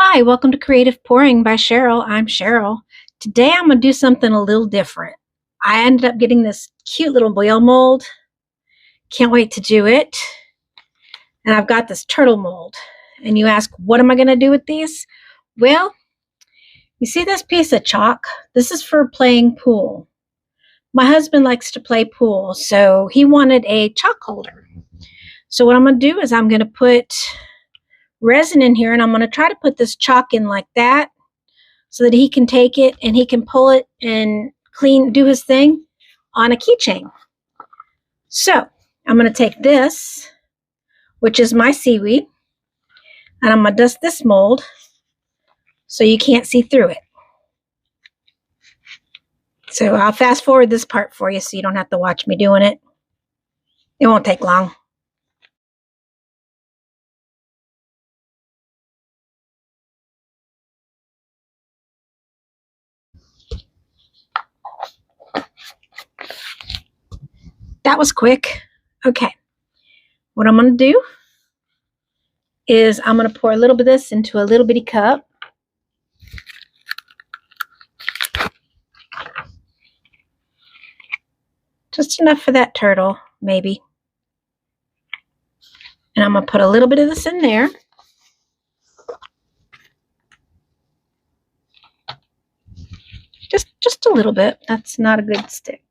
Hi, welcome to Creative Pouring by Cheryl. I'm Cheryl. Today I'm going to do something a little different. I ended up getting this cute little whale mold. Can't wait to do it. And I've got this turtle mold. And you ask, what am I going to do with these? Well, you see this piece of chalk? This is for playing pool. My husband likes to play pool, so he wanted a chalk holder. So what I'm going to do is I'm going to put resin in here, and I'm going to try to put this chalk in like that so that he can take it and he can pull it and do his thing on a keychain. So I'm going to take this, which is my seaweed, and I'm going to dust this mold so you can't see through it. So I'll fast forward this part for you so you don't have to watch me doing it. It won't take long. That was quick. Okay. What I'm going to do is I'm going to pour a little bit of this into a little bitty cup. Just enough for that turtle, maybe. And I'm going to put a little bit of this in there. Just a little bit. That's not a good stick.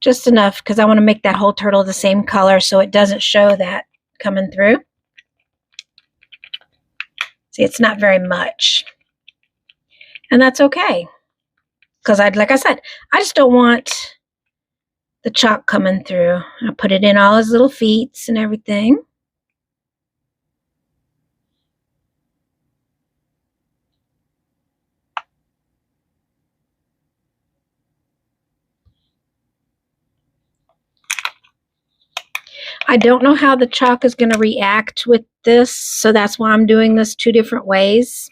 Just enough because I want to make that whole turtle the same color so it doesn't show that coming through. See, it's not very much. And that's okay. Because like I said, I just don't want the chalk coming through. I put it in all his little feet and everything. I don't know how the chalk is going to react with this, so that's why I'm doing this two different ways.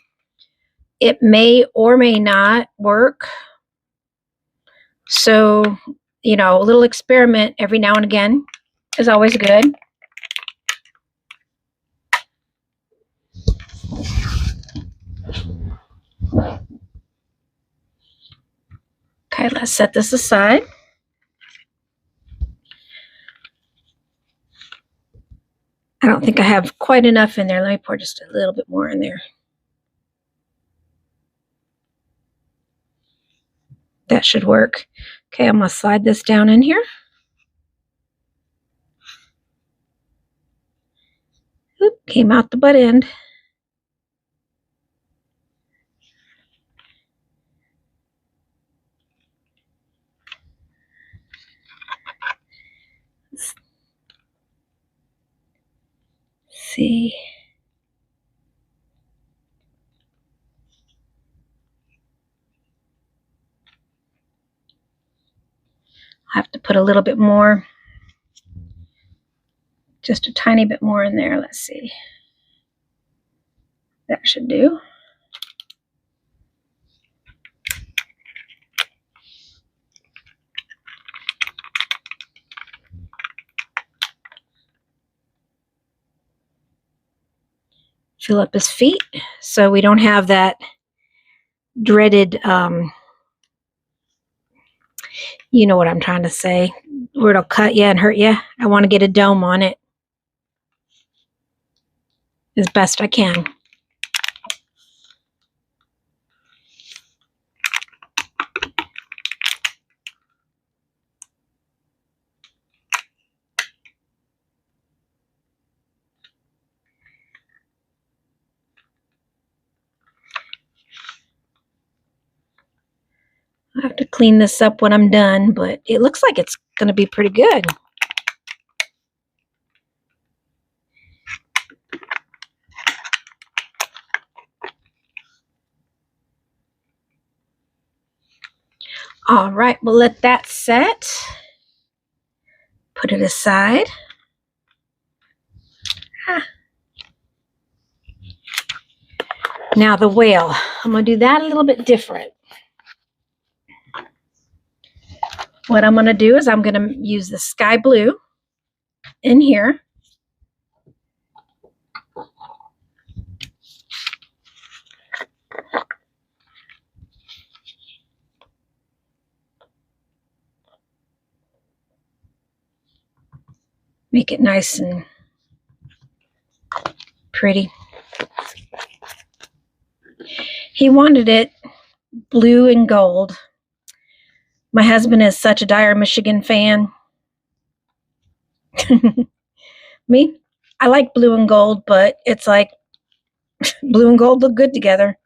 It may or may not work. So, you know, a little experiment every now and again is always good. Okay, let's set this aside. I don't think I have quite enough in there. Let me pour just a little bit more in there. That should work. Okay, I'm going to slide this down in here. Oop, came out the butt end. Let's see. I have to put a little bit more, just a tiny bit more in there. Let's see. That should do. Fill up his feet so we don't have that dreaded, you know what I'm trying to say, where it'll cut you and hurt you. I want to get a dome on it as best I can. I have to clean this up when I'm done, but it looks like it's going to be pretty good. All right, we'll let that set. Put it aside. Now the whale. I'm going to do that a little bit different. What I'm going to do is I'm going to use the sky blue in here. Make it nice and pretty. He wanted it blue and gold. My husband is such a dire Michigan fan. Me, I like blue and gold, but it's like blue and gold look good together.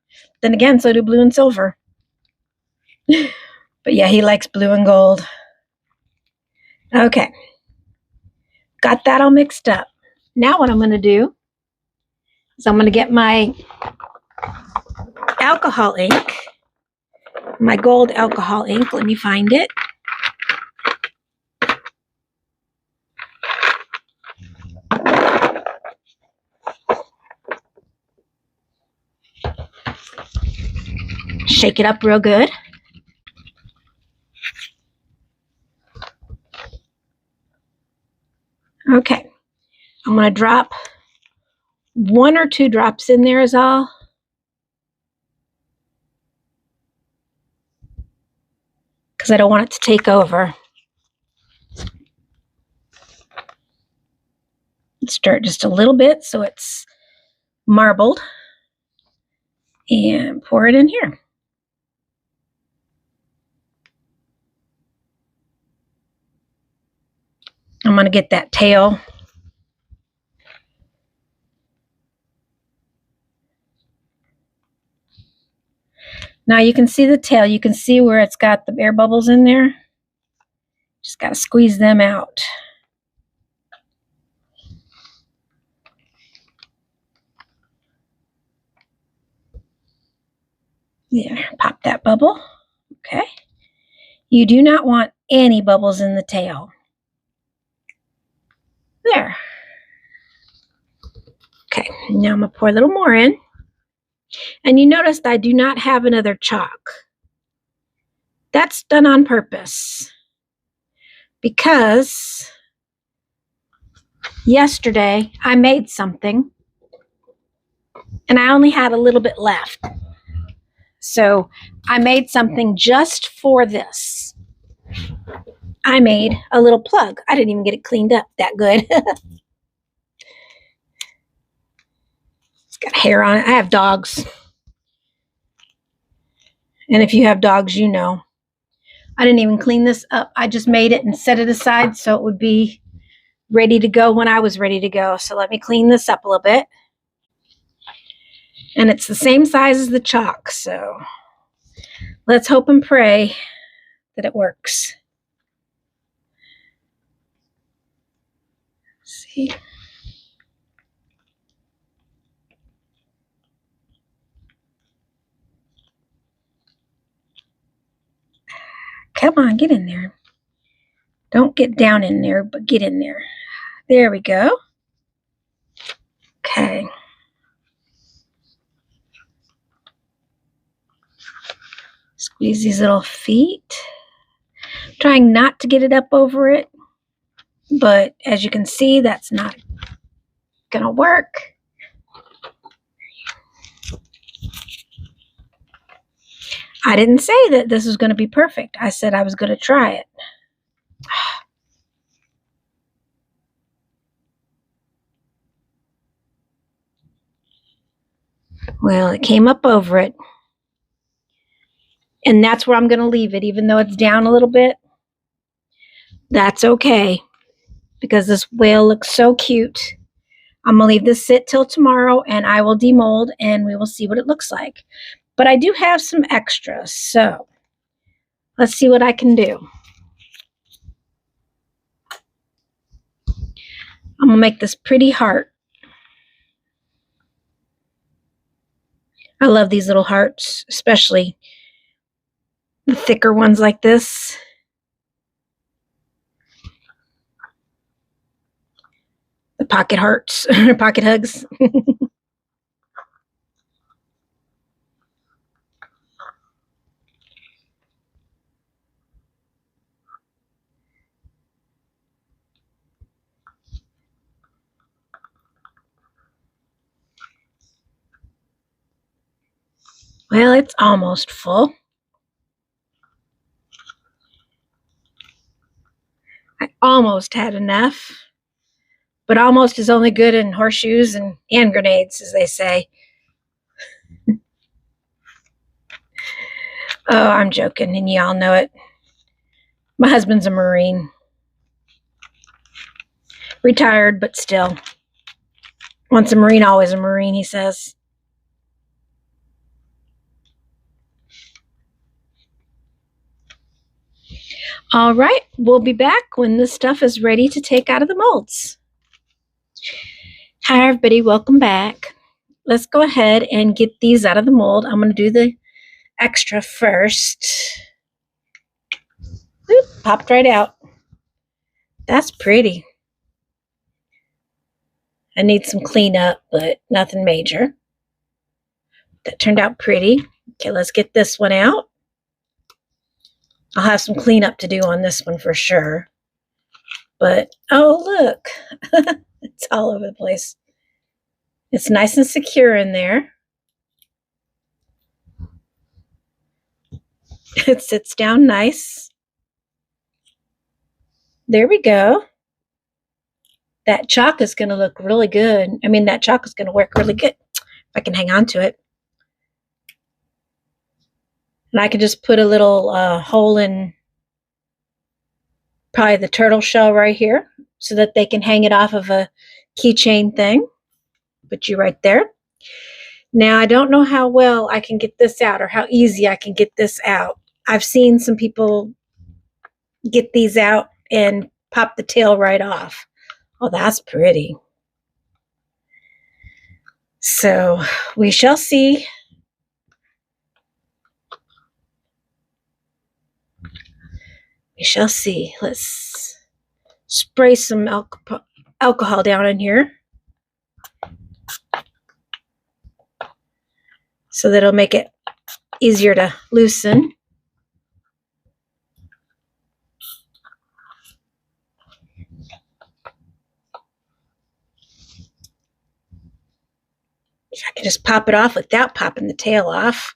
Then again, so do blue and silver. But yeah, he likes blue and gold. Okay. Got that all mixed up. Now what I'm going to do is I'm going to get my alcohol ink, my gold alcohol ink. Let me find it. Shake it up real good. Okay. I'm going to drop 1 or 2 drops in there is all. Because I don't want it to take over. Stir it just a little bit so it's marbled. And pour it in here. I'm going to get that tail. Now you can see the tail. You can see where it's got the air bubbles in there. Just got to squeeze them out. Yeah, pop that bubble. Okay. You do not want any bubbles in the tail. There. Okay, now I'm going to pour a little more in. And you noticed I do not have another chalk. That's done on purpose. Because yesterday I made something and I only had a little bit left. So I made something just for this. I made a little plug. I didn't even get it cleaned up that good. It's got hair on it. I have dogs. And if you have dogs, you know. I didn't even clean this up. I just made it and set it aside so it would be ready to go when I was ready to go. So let me clean this up a little bit. And it's the same size as the chalk. So let's hope and pray that it works. Let's see. Come on, get in there. Don't get down in there, but get in there. There we go. Okay. Squeeze these little feet. Trying not to get it up over it, but as you can see, that's not gonna work. I didn't say that this was going to be perfect. I said I was going to try it. Well, it came up over it. And that's where I'm going to leave it, even though it's down a little bit. That's okay, because this whale looks so cute. I'm going to leave this sit till tomorrow, and I will demold, and we will see what it looks like. But I do have some extras, so let's see what I can do. I'm going to make this pretty heart. I love these little hearts, especially the thicker ones like this. The pocket hearts, pocket hugs. Well, it's almost full. I almost had enough, but almost is only good in horseshoes and hand grenades, as they say. Oh, I'm joking, and y'all know it. My husband's a Marine. Retired, but still. Once a Marine, always a Marine, he says. All right, we'll be back when this stuff is ready to take out of the molds. Hi, everybody. Welcome back. Let's go ahead and get these out of the mold. I'm going to do the extra first. Oop, popped right out. That's pretty. I need some cleanup, but nothing major. That turned out pretty. Okay, let's get this one out. I'll have some cleanup to do on this one for sure. But, oh, look. It's all over the place. It's nice and secure in there. It sits down nice. There we go. That chalk is going to look really good. I mean, that chalk is going to work really good if I can hang on to it. And I can just put a little hole in probably the turtle shell right here so that they can hang it off of a keychain thing. Put you right there. Now, I don't know how well I can get this out or how easy I can get this out. I've seen some people get these out and pop the tail right off. Oh, that's pretty. So we shall see. We shall see. Let's spray some alcohol down in here so that it'll make it easier to loosen. I can just pop it off without popping the tail off.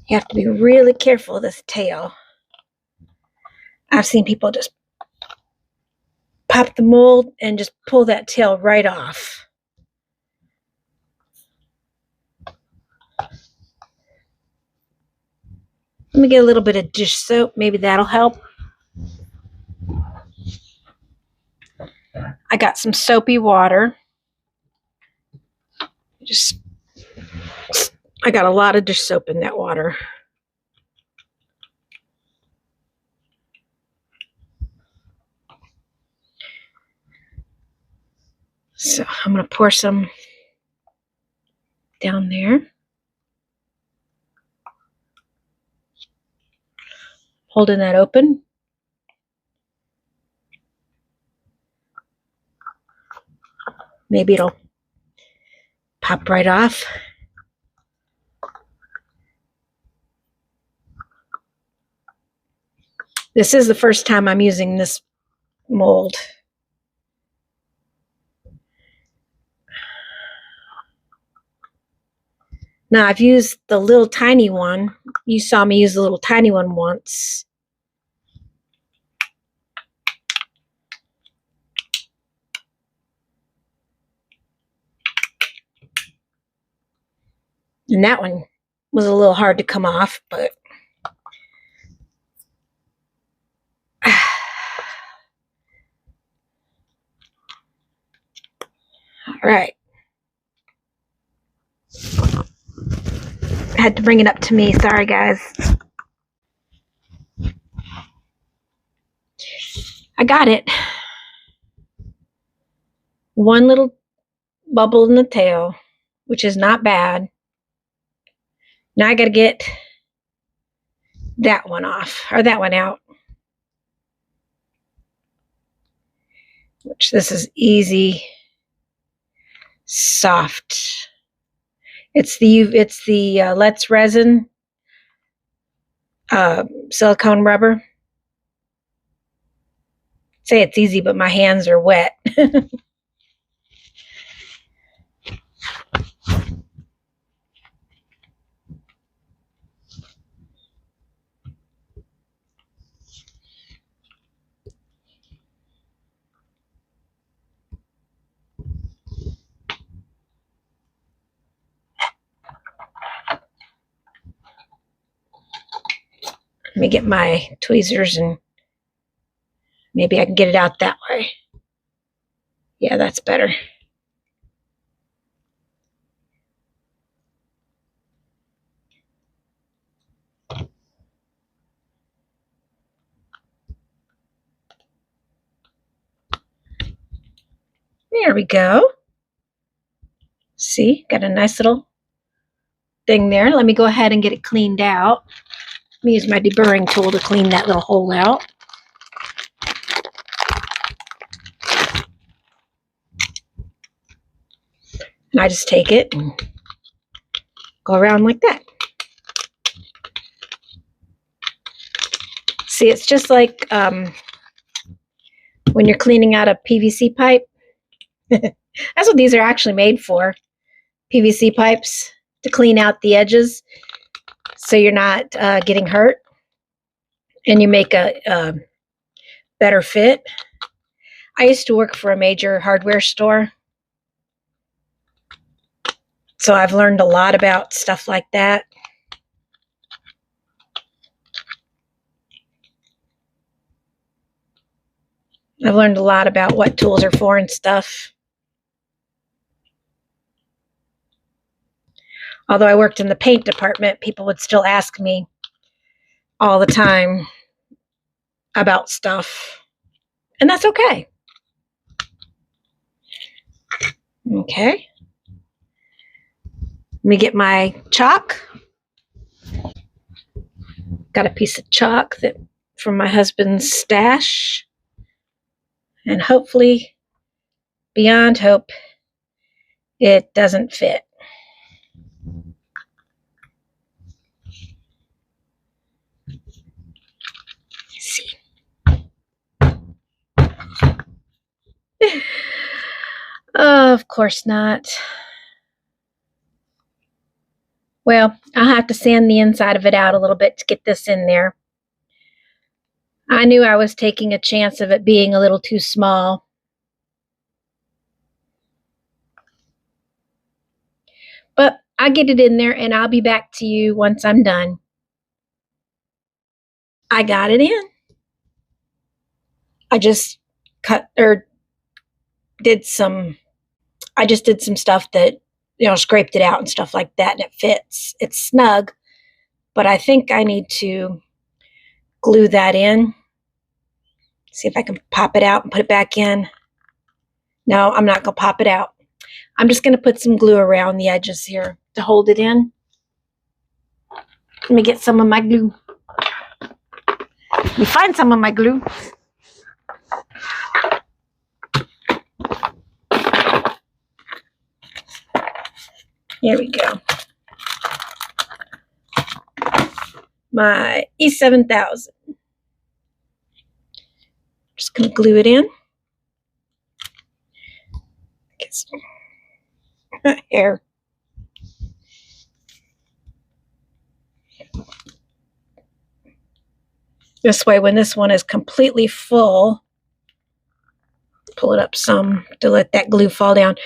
You have to be really careful of this tail. I've seen people just pop the mold and just pull that tail right off. Let me get a little bit of dish soap. Maybe that'll help. I got some soapy water. I got a lot of dish soap in that water. So I'm going to pour some down there. Holding that open. Maybe it'll pop right off. This is the first time I'm using this mold. Now, I've used the little tiny one. You saw me use the little tiny one once. And that one was a little hard to come off, but all right. I had to bring it up to me. Sorry, guys. I got it. One little bubble in the tail, which is not bad. Now I got to get that one off, or that one out. Which this is easy, soft. It's the Let's Resin silicone rubber. Say it's easy, but my hands are wet. Let me get my tweezers and maybe I can get it out that way. Yeah, that's better. There we go. See, got a nice little thing there. Let me go ahead and get it cleaned out. Let me use my deburring tool to clean that little hole out. And I just take it and go around like that. See, it's just like when you're cleaning out a PVC pipe. That's what these are actually made for. PVC pipes, to clean out the edges so you're not getting hurt and you make a better fit. I used to work for a major hardware store, so I've learned a lot about stuff like that. I've learned a lot about what tools are for and stuff. Although I worked in the paint department, people would still ask me all the time about stuff. And that's okay. Okay. Let me get my chalk. Got a piece of chalk that from my husband's stash. And hopefully, beyond hope, it doesn't fit. Let's see. Oh, of course not. Well, I'll have to sand the inside of it out a little bit to get this in there. I knew I was taking a chance of it being a little too small. But I'll get it in there and I'll be back to you once I'm done. I got it in. I just did some stuff that, scraped it out and stuff like that, and it fits. It's snug, but I think I need to glue that in. See if I can pop it out and put it back in. No, I'm not going to pop it out. I'm just going to put some glue around the edges here to hold it in. Let me get some of my glue. Let me find some of my glue. Here we go. My E7000. Just going to glue it in. Get some hair. This way, when this one is completely full, pull it up some to let that glue fall down.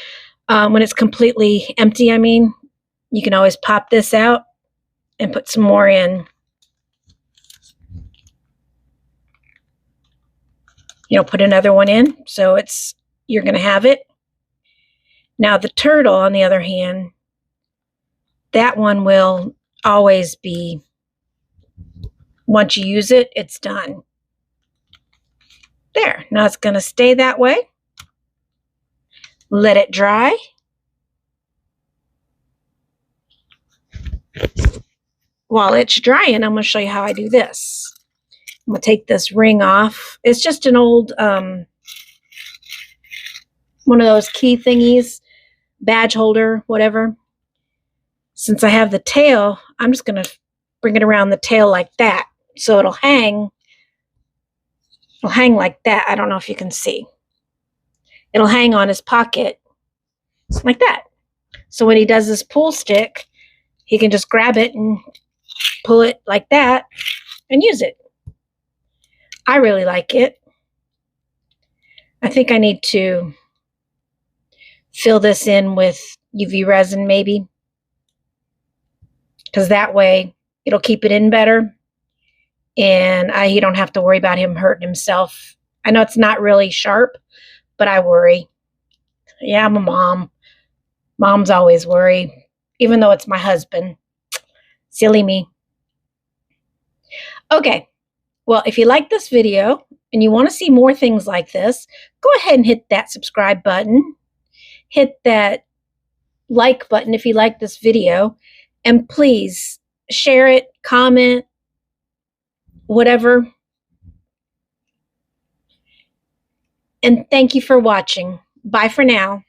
When it's completely empty, you can always pop this out and put some more in. Put another one in, so you're going to have it. Now the turtle, on the other hand, that one will always be, once you use it, it's done. There, now it's going to stay that way. Let it dry. While it's drying, I'm going to show you how I do this. I'm going to take this ring off. It's just an old, one of those key thingies, badge holder, whatever. Since I have the tail, I'm just going to bring it around the tail like that. So it'll hang like that. I don't know if you can see. It'll hang on his pocket like that. So when he does this pull stick, he can just grab it and pull it like that and use it. I really like it. I think I need to fill this in with UV resin maybe, because that way it'll keep it in better, and you don't have to worry about him hurting himself. I know it's not really sharp, but I worry. Yeah, I'm a mom. Moms always worry, even though it's my husband. Silly me. Okay, well, if you like this video and you want to see more things like this, go ahead and hit that subscribe button. Hit that like button if you like this video. And please share it, comment, whatever. And thank you for watching. Bye for now.